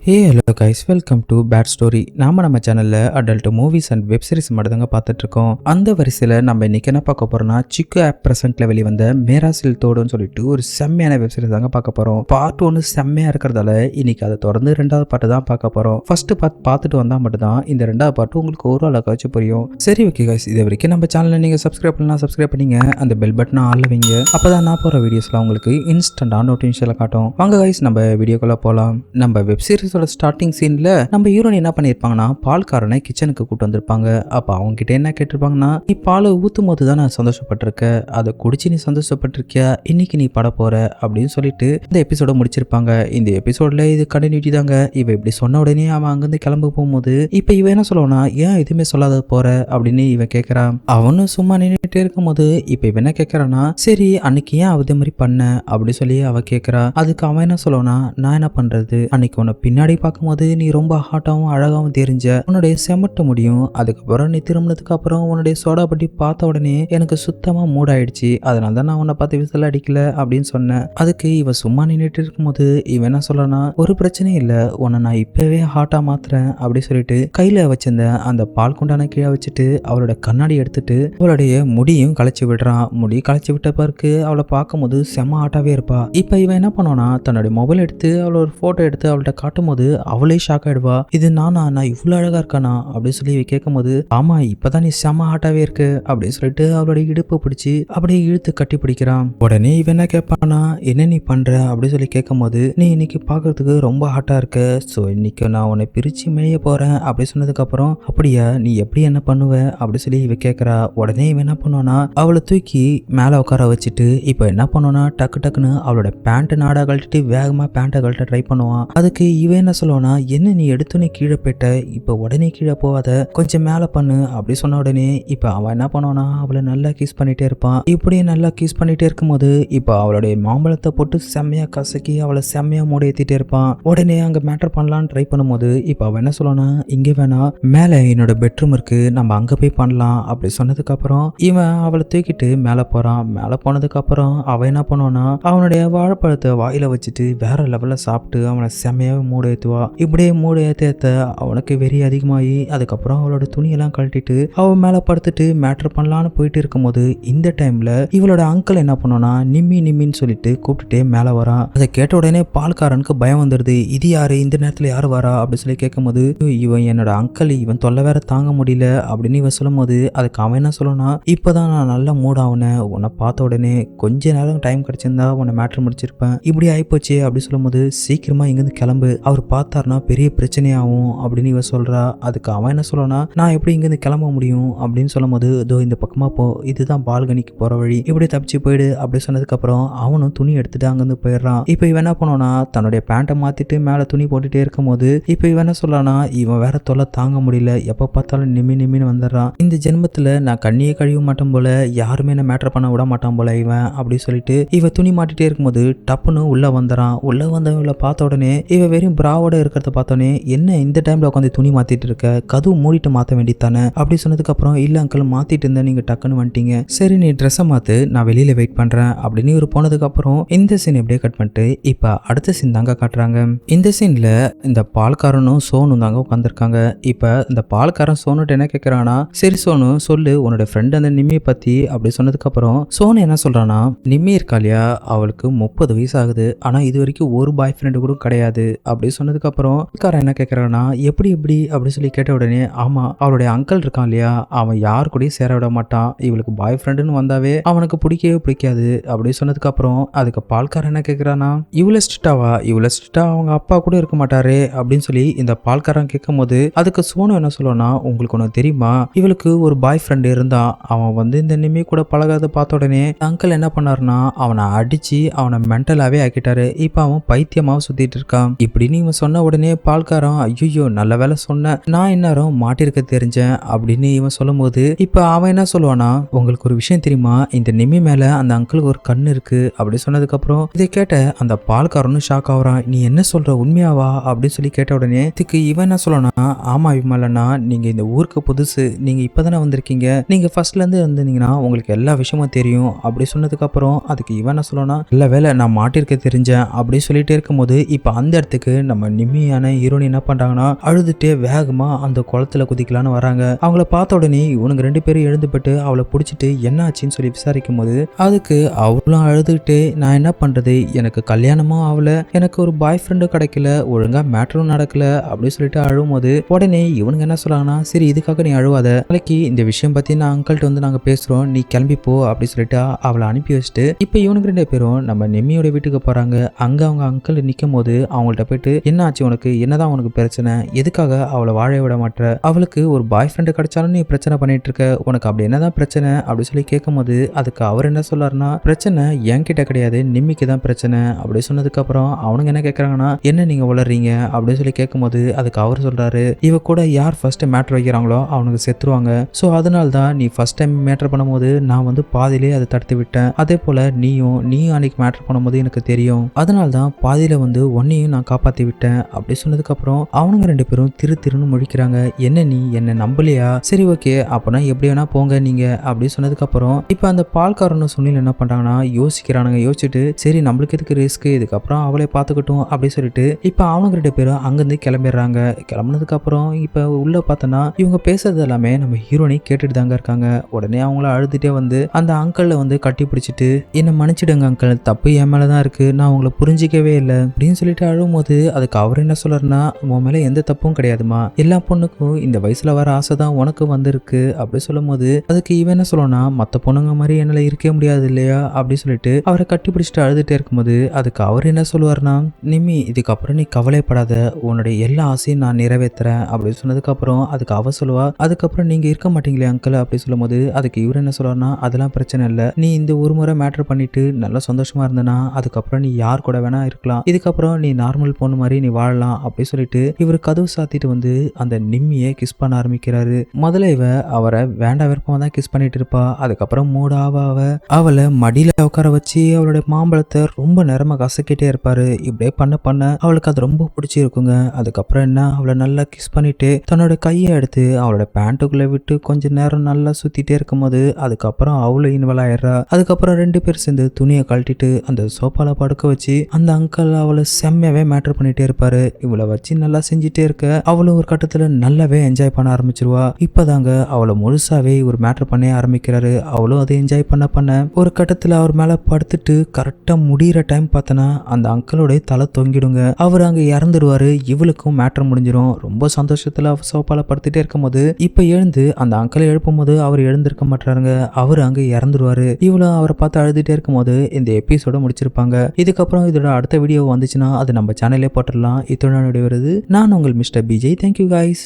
Hey hello guys, welcome to bad story. நம்ம சேனலில் adult movies and web series மட்டும் தாங்க பார்த்துட்ருக்கோம். அந்த வரிசையில் நம்ம இன்றைக்கி என்ன பார்க்க போகிறோம்னா, சிக்கு ஆப் ப்ரெசென்ட்டில் வெளிவந்த மேராசில் தோடுன்னு சொல்லிட்டு ஒரு செம்மையான வெப் சீரிஸ் தாங்க பார்க்க போகிறோம். பார்ட் 1 செம்மையாக இருக்கிறதால இன்றைக்கி அதை தொடர்ந்து 2வது பாட்டு தான் பார்க்க போகிறோம். ஃபர்ஸ்ட் பார்ட் பார்த்துட்டு வந்தால் மட்டும்தான் இந்த 2வது பாட்டு உங்களுக்கு ஒரு அளவுக்காச்சும் புரியும். சரி ஓகே கைஸ், இது வரைக்கும் நம்ம சேனலில் நீங்கள் சப்ஸ்கிரைப் பண்ணலாம், சப்ஸ்கிரைப் பண்ணிங்க, அந்த பெல் பட்டனை ஆள் வைங்க. அப்போ தான் நான் போகிற வீடியோஸ்லாம் உங்களுக்கு இன்ஸ்டண்ட்டாக நோட்டிஃபிகேஷனில் காட்டும். வாங்க கைஸ், நம்ம வீடியோக்குள்ளே போகலாம். நம்ம வெப் சீரிஸ் ஸ்டார்டிங் சீன்ல நம்ம ஹீரோயின் என்ன பண்ணிருப்பாங்கன்னா, பால்காரனை கிச்சனுக்கு கூட்டு வந்திருப்பாங்க. அப்ப அவங்க கிட்ட என்ன கேட்டிருப்பாங்கன்னா, நீ பாலை ஊத்தும் போது தான் நான் சந்தோஷப்பட்டிருக்க, அதை குடிச்சு நீ சந்தோஷப்பட்டிருக்கியா, இன்னைக்கு நீ பட போற அப்படின்னு சொல்லிட்டு இந்த எபிசோட முடிச்சிருப்பாங்க. இந்த எபிசோட்ல இது கண்டினியூட்டி தாங்க. இவ இப்படி சொன்ன உடனே அவன் அங்கிருந்து கிளம்ப போகும்போது இப்ப இவன் என்ன சொல்லுவானா, ஏன் எதுவுமே சொல்லாத போற அப்படின்னு இவன் கேட்கறான். அவனும் சும்மா நின்றுட்டே இருக்கும் போது இப்ப இவன் என்ன கேட்கறான்னா, சரி அன்னைக்கு ஏன் அதே மாதிரி பண்ண அப்படின்னு சொல்லி அவ கேட்கறா. அதுக்கு அவன் என்ன சொல்லுவானா, நான் என்ன பண்றது, அன்னைக்கு உன்னை பின்னாடி பார்க்கும்போது நீ ரொம்ப ஹாட்டாவும் அழகாவும் தெரிஞ்ச, உன்னுடைய செமட்ட முடியும், அதுக்கப்புறம் நீ திரும்பினதுக்கு அப்புறம் உன்னுடைய சோடா பட்டி பார்த்த உடனே எனக்கு சுத்தமா மூட் ஆயிடுச்சு, அதனால தான் நான் உன்னை பார்த்து விசில் அடிக்கல அப்படின்னு சொன்னேன். அதுக்கு இவ சும்மா நின்றுட்டு இருக்கும்போது இவன் என்ன சொல்றானா, ஒரு பிரச்சனையும் இல்லை, உன்னை நான் இப்பவே ஹாட்டா மாத்துறேன் அப்படி சொல்லிட்டு கையில வச்சிருந்த அந்த பால் குண்டான கீழே வச்சுட்டு அவளோட கண்ணாடி எடுத்துட்டு அவளுடைய முடியும் களைச்சி விடுறான். முடி களைச்சி விட்ட பிறகு அவளை பார்க்கும்போது செம்ம ஹாட்டாவே இருப்பா. இப்ப இவன் என்ன பண்ணுவானா, தன்னுடைய மொபைல் எடுத்து அவளோட போட்டோ எடுத்து அவள்கிட்ட காட்டும் போது அவளே ஷாக் ஆயிடுவா. இது நான் இவ்வளவு அழகா இருக்கானா அப்படின்னு சொல்லி கேட்கும் போது, ஆமா இப்பதான் நீ செம ஹாட்டாவே இருக்கு அப்படின்னு சொல்லிட்டு அவளுடைய இடுப்பு பிடிச்சி அப்படியே இழுத்து கட்டி பிடிக்கிறான். உடனே இவன் என்ன கேட்பானா, என்ன நீ பண்ற அப்படின்னு சொல்லி கேட்கும் போது, நீ இன்னைக்கு பாக்குறதுக்கு ரொம்ப ஹாட்டா இருக்க, சோ இன்னைக்கு நான் உன்னை பிரிச்சு மேய போறேன் அப்படி சொன்னதுக்கு அப்புறம், அப்படியா நீ எப்படி என்ன பண்ணுவ அப்படி சொல்லி இவ கேட்கறா. உடனே இவன் என்ன பண்ணுவானா, அவளை தூக்கி மேல உட்கார வச்சுட்டு இப்ப என்ன பண்ணுவானா, டக்கு டக்குன்னு அவளோட பேண்ட் நாடா கழட்டிட்டு வேகமா பேண்ட்டை கழட்ட ட்ரை பண்ணுவான். அதுக்கு இவன் என்ன சொல்லுவானா, என்ன நீ எடுத்தோன்னே கீழே போயிட்ட, இப்ப உடனே கீழே போகாத, கொஞ்சம் மேல பண்ணு அப்படி சொன்ன உடனே இப்ப அவன் என்ன பண்ணுவானா, அவளை நல்லா கிஸ் பண்ணிட்டே இருப்பான். இப்படியே நல்லா கிஸ் பண்ணிட்டே இருக்கும்போது இப்ப அவளுடைய மாம்பழத்தை போட்டு செம்மையா கசக்கி அவளை செம்மையா மூட ஏத்திட்டே இருப்பான். உடனே அங்க மேட்டர் பண்ணலான்னு ட்ரை பண்ணும்போது இப்ப அவன் என்ன சொல்லுவானா, இங்க வேணா மேல என்னோட பெட்ரூம் இருக்கு, நம்ம அங்க போய் பண்ணலாம் அப்படி சொன்னதுக்கு அப்புறம் இவன் அவளை தூக்கிட்டு மேல போறான். மேல போனதுக்கு அப்புறம் அவன் என்ன பண்ணுவானா, அவனுடைய வாழைப்பழத்தை வாயில வச்சுட்டு வேற லெவல்ல சாப்பிட்டு அவனை செம்மையாவே மூட ஏத்துவா. இப்படியே மூட ஏத்த அவனுக்கு வெறி அதிகமாகி அதுக்கப்புறம் அவளோட துணியெல்லாம் கழட்டிட்டு அவன் மேல படுத்துட்டு மேட்டர் பண்ணலான்னு போயிட்டு இருக்கும்போது இந்த டைம்ல இவளோட அங்கிள் என்ன பண்ணுவானா, நிம்மி நிம்மின்னு சொல்லிட்டு கூப்பிட்டுட்டே மேல வரான். அதை கேட்ட உடனே பால்காரனுக்கு பயம் வந்துடுது. இது யாரு, இந்த நேரத்துல யாரு வரா அப்படின்னு சொல்லி கேட்கும்போது, இவன் என்னோட அங்கிள், இவன் தொல்லை வேற தாங்க முடியல அப்படின்னு இவன் சொல்லும் போது அதுக்கு அவன் என்ன சொல்லணும்னா, இப்பதான் நான் நல்ல மூட் ஆகுனேன், உன்னை பார்த்த உடனே கொஞ்ச நேரம் டைம் கிடைச்சிருந்தா உன்னை மேட்டர் முடிச்சிருப்பேன், இப்படி ஆயிப்போச்சு அப்படி சொல்லும் போது சீக்கிரமா இங்கிருந்து கிளம்பு, அவர் பார்த்தாருன்னா பெரிய பிரச்சனையாகும் அப்படின்னு இவ சொல்றா. அதுக்கு அவன் என்ன சொல்லனா, நான் எப்படி இங்கிருந்து கிளம்ப முடியும் அப்படின்னு சொல்லும் போது, இதோ இந்த பக்கமா போ, இதுதான் பால்கனிக்கு போற வழி, இப்படி தப்பிச்சு போயிடு அப்படி சொன்னதுக்கு அப்புறம் அவனும் துணி எடுத்துட்டு அங்கிருந்து போயிடுறான். இப்ப இவன் என்ன பண்ணுவானா, தன்னுடைய பேண்ட்டை மாத்திட்டு மேல துணி போட்டுட்டே இருக்கும் போது இப்ப இவன் என்ன சொல்லனா, இவன் வேற தொல்லை தாங்க முடியல, எப்ப பார்த்தாலும் நிம்மின்னு வந்துடுறான், இந்த ஜென்மத்துல நான் கண்ணியே கழிவு மாட்டேன் போல, யாருமே என்ன மேட்டர் பண்ண விட மாட்டான் போல இவன் அப்படி சொல்லிட்டு இவ துணி மாட்டிட்டே இருக்கும்போது டப்புன்னு உள்ள வந்துறான். உள்ள வந்தவங்களை பார்த்த உடனே இவ வெறும் பிராவோட இருக்கிறத பார்த்தோன்னே, என்ன இந்த டைம்ல உட்காந்து துணி மாத்திட்டு இருக்க, கதவு மூடிட்டு மாத்த வேண்டியதானே அப்படி சொன்னதுக்கு அப்புறம், இல்ல அங்கிள் மாத்திட்டு இருந்தா நீங்க டக்குன்னு வந்துட்டீங்க, சரி நீ ட்ரெஸ்ஸை மாத்து, நான் வெளியில வெயிட் பண்றேன் அப்படின்னு இவர் போனதுக்கு அப்புறம் இந்த சீன் எப்படியே கட் பண்ணிட்டு இப்ப அடுத்த சீன் தாங்க காட்டுறாங்க. இந்த சீன்ல இந்த பால்காரனும் சோனும் தாங்க உட்காந்துருக்காங்க. இப்ப இந்த பால்காரன் சோனுட்டு என்ன கேட்கறானா, சரி சோனு சொல்லு உன்னோட ஃப்ரெண்ட் அந்த நிம்மி பத்தி அப்படி சொன்னதுக்கு அப்புறம் சோனு என்ன சொல்றானா, நிம்மி இருக்கா இல்லையா, அவளுக்கு 30 வயசு ஆகுது, ஆனா இது வரைக்கும் ஒரு பாய் ஃப்ரெண்டு கூட கிடையாது அப்படி சொன்னதுக்கு அப்புறம் என்ன கேட்கறானா, எப்படி அப்படி சொல்லி கேட்ட உடனே, ஆமா அவளுடைய அங்கிள் இருக்கான் இல்லையா, அவன் யாரு கூடயும் சேர விட மாட்டான், இவளுக்கு பாய் ஃப்ரெண்டுன்னு வந்தாவே அவனுக்கு பிடிக்கவே பிடிக்காது அப்படி சொன்னதுக்கு அப்புறம் அதுக்கு பால்காரன் என்ன கேட்கறானா, இவ்வளவு ஸ்ட்ரிக்டா அவங்க அப்பா கூட இருக்க மாட்டாரே அப்படின்னு சொல்லி இந்த பால்காரன் கேட்கும் போது அதுக்கு சோனு என்ன சொல்லுவானா, உங்களுக்கு ஒண்ணு தெரியுமா, இவளுக்கு ஒரு பாய் ஃப்ரெண்ட் இருந்தா, அவன் வந்து இந்த நிம்மி கூட பழகாத பார்த்த உடனே அங்கிள் என்ன பண்ணாருன்னா அவனை அடிச்சு அவனை மென்டலாவே ஆக்கிட்டாரு. இப்ப அவன் பைத்தியமாவும் சுத்திட்டு இருக்கான். இப்படின்னு இவன் சொன்ன உடனே பால்காரன், ஐயோ நல்ல வேலை சொன்ன, நான் இந்நேரம் மாட்டிருக்க தெரிஞ்சேன் அப்படின்னு இவன் சொல்லும் போது இப்ப அவன் என்ன சொல்லுவானா, உங்களுக்கு ஒரு விஷயம் தெரியுமா, இந்த நிம்மி மேல அந்த அங்கிளுக்கு ஒரு கண்ணு இருக்கு அப்படி சொன்னதுக்கு அப்புறம் இதை கேட்ட அந்த பால்காரனும் ஷாக் ஆகுறான். நீ என்ன சொல்ற, உண்மையாவா அப்படின்னு சொல்லி கேட்ட உடனே இதுக்கு இவன் என்ன சொல்லனா, ஆமா விமலண்ணா, நீங்க இந்த ஊருக்கு புதுசு, நீங்க இப்பதானே வந்திருக்கீங்க, நீங்க ஃபர்ஸ்ட்ல இருந்து இருந்தீங்கன்னா உங்களுக்கு எல்லா விஷயமும் தெரியும் அப்படி சொன்னதுக்கு அப்புறம் அதுக்கு இவன் என்ன சொல்லணும்னா, இல்ல வேலை நான் மாட்டிருக்க தெரிஞ்சேன் அப்படி சொல்லிட்டே இருக்கும்போது இப்போ அந்த இடத்துக்கு நம்ம நிம்மியான ஹீரோனி என்ன பண்றாங்கன்னா அழுதுட்டே வேகமா அந்த குளத்துல குதிக்கலான்னு வராங்க. அவங்கள பார்த்த உடனே இவனுங்க 2 பேரும் எழுந்துபட்டு அவளை பிடிச்சிட்டு என்ன ஆச்சுன்னு சொல்லி விசாரிக்கும் போது அதுக்கு அவளும் அழுதுகிட்டே நான் என்ன பண்றது, எனக்கு கல்யாணமும் ஆகல, எனக்கு ஒரு பாய் ஃப்ரெண்டும் கிடைக்கல, ஒழுங்கா மேட்டரும் நடக்கல அப்படின்னு சொல்லிட்டு அழும்போது உடனே இவனுங்க என்ன சொல்றாங்கன்னா, சரி இதுக்காக நீ அழுவாத, நாளைக்கு இந்த விஷயம் பத்தி நான் அங்கிள்கிட்ட வந்து நாங்க பேசுறோம், நீ கிளம்பி போ அப்படி சொல்லிட்டு அவளை அனுப்பி வச்சுட்டு இப்போ இவனுக்கு 2 பேரும் நம்ம நிம்மியோட வீட்டுக்கு போறாங்க. அங்க அவங்க அங்கிள் நிக்கும் போது அவங்கள்ட்ட போயிட்டு என்ன ஆச்சு உனக்கு, என்னதான் உனக்கு பிரச்சனை, எதுக்காக அவளை வாழ விட மாட்ட, அவளுக்கு ஒரு பாய் ஃப்ரெண்டு கிடைச்சாலும் நீ பிரச்சனை பண்ணிட்டு இருக்க, உனக்கு அப்படி என்னதான் பிரச்சனை அப்படி சொல்லி கேட்கும் போது அதுக்கு அவர் என்ன சொல்றாருன்னா, பிரச்சனை என்கிட்ட கிடையாது நிம்மிக்கு தான் பிரச்சனை அப்படி சொன்னதுக்கு அப்புறம் அவனுங்க என்ன கேட்கறாங்கன்னா, என்ன நீங்க வளர்றீங்க அப்படின்னு சொல்லி கேட்கும்போது அதுக்கு அவர் சொல்றாரு, இவ கூட யார் ஃபர்ஸ்ட் மேட்டர் வைக்கிறாங்களோ அவனுக்கு செத்துருவாங்க, ஸோ அதனால தான் நீ ஃபர்ஸ்ட் டைம் மேட்டர் பண்ணும்போது நான் வந்து பாதியிலே அதை தடுத்து விட்டேன், அதே போல நீயும் அன்னைக்கு மேட்டர் பண்ணும்போது எனக்கு தெரியும், அதனால தான் பாதியில வந்து உன்னையும் நான் காப்பாத்தி விட்டேன் அப்படி சொன்னதுக்கு அப்புறம் அவனுங்க 2 பேரும் திருன்னு முழிக்கிறாங்க. என்ன நீ என்ன நம்பலையா, சரி ஓகே அப்பனா எப்படி வேணா போங்க நீங்க அப்படி சொன்னதுக்கு அப்புறம் இப்போ அந்த பால்காரனும் சுனில் என்ன பண்றாங்கன்னா யோசிக்கிறானுங்க. யோசிச்சுட்டு சரி நம்மளுக்கு எதுக்கு ரிஸ்க், இதுக்கப்புறம் அவளை பார்த்துக்கிட்டோம் அப்படி சொல்லிட்டு இப்போ அவனுங்க 2 பேரும் அங்கிருந்து கிளம்பிடுறாங்க. கிளம்புனதுக்கு அப்புறம் இப்போ உள்ள பார்த்தோன்னா இவங்க பேசுறது எல்லாமே நம்ம ஹீரோனி கேட்டுட்டு தாங்க இருக்காங்க. உடனே அவங்கள அழுதுட்டே வந்து அந்த அங்கிளை வந்து கட்டி பிடிச்சிட்டு என்ன மன்னிச்சிடுங்க அங்கிள், தப்பு என் மேலதான் இருக்கு, நான் உங்களை புரிஞ்சிக்கவே இல்லை அப்படின்னு சொல்லிட்டு அழும்போது அதுக்கு அவர் என்ன சொல்றாருன்னா, உன் மேல எந்த தப்பும் கிடையாதுமா, எல்லா பொண்ணுக்கும் இந்த வயசுல வர ஆசை தான் உனக்கு வந்திருக்கு அப்படி சொல்லும் போது அதுக்கு இவன் என்ன சொல்லணும்னா, மற்ற பொண்ணுங்க மாதிரி என்னால இருக்கவே முடியாது இல்லையா அப்படி சொல்லிட்டு அவரை கட்டி பிடிச்சிட்டு அழுதுட்டே இருக்கும்போது அதுக்கு அவர் என்ன சொல்லுவார்னா, நிம்மி இதுக்கப்புறம் நீ கவலைப்படாத, உன்னுடைய எல்லா ஆசையும் நான் நிறைவேற்றுறேன் அப்படின்னு சொன்னதுக்கு அப்புறம் அதுக்கு அவ சொல்லுவா, அதுக்கப்புறம் நீங்க இருக்க மாட்டீங்களே அங்கிள் அப்படி சொல்லும் போது அதுக்கு இவர் என்ன சொல்லுவார்னா, அதெல்லாம் பிரச்சனை இல்லை, நீ இந்த ஒரு முறை மேட்டர் பண்ணிட்டு நல்லா சந்தோஷமா இருந்தனா அதுக்கப்புறம் நீ யார் கூட வேணா இருக்கலாம், இதுக்கப்புறம் நீ நார்மல் பொண்ணு மாதிரி நீ வாழலாம் அப்படி சொல்லிட்டு இவர் கதவு சாத்திட்டு வந்து அந்த நிம்மியை கிஸ் பண்ண ஆரம்பிக்கிறாரு. முதல்ல இவ அவரை வேண்டாம் விருப்பமா தான் கிஸ் பண்ணிட்டு இருப்பா. அதுக்கப்புறம் மூடாவ அவளை மடியில உட்கார வச்சு அவளுடைய மாம்பழத்தை ரொம்ப நேரமா கசக்கிட்டே இருப்பாரு. இப்படியே பண்ண அவளுக்கு அது ரொம்ப பிடிச்சிருக்குங்க. அதுக்கப்புறம் என்ன அவளை நல்லா கிஸ் பண்ணிட்டு தன்னோட கையை எடுத்து அவளோட பேண்ட்டுக்குள்ள விட்டு கொஞ்ச நேரம் நல்லா சுத்திட்டே இருக்கும்போது அதுக்கப்புறம் அவளும் இன்வால்வ் ஆயிடுறா. அதுக்கப்புறம் 2 பேர் சேர்ந்து துணியை கழட்டிட்டு அந்த சோப்பால படுக்க வச்சு அந்த அங்கிள் அவளை செம்மையாவே மேட்டர் பண்ணிட்டே இருப்பாரு. இவளை வச்சு நல்லா செஞ்சுட்டே இருக்க அவளும் ஒரு கட்டத்துல நல்லாவே என்ஜாய் பண்ண ஆரம்பிச்சிருவா. இப்பதாங்க அவளை முழுசாவே ஒரு மேட்டர் பண்ண ஆரம்பிக்கிறாரு. அவளும் அதை என்ஜாய் பண்ண ஒரு கட்டத்துல அவர் மேல படுத்துட்டு கரெக்டா முடிகிற டைம் பார்த்தனா அந்த அங்கிளோட தலை தொங்கிடுங்க. அவர் அங்க இறந்துடுவாரு. இவளுக்கும் மேட்டர் முடிஞ்சிடும். ரொம்ப சந்தோஷத்துல சோப்பால படுத்துட்டே இருக்கும் போது இப்ப எழுந்து அந்த அங்கிளை எழுப்பும் போது அவர் எழுந்திருக்க மாட்டாருங்க. அவர் அங்க இறந்துடுவாரு. இவளும் அவரை பார்த்து அழுதுட்டே இருக்கும் போது இந்த எபிசோட முடிச்சிருப்பாங்க. இதுக்கப்புறம் இதோட அடுத்த வீடியோ வந்துச்சுன்னா அது நம்ம சேனல்லே போட்டுடலாம். இத்தோட வருது. நான் உங்கள் மிஸ்டர் பிஜே. Thank you guys.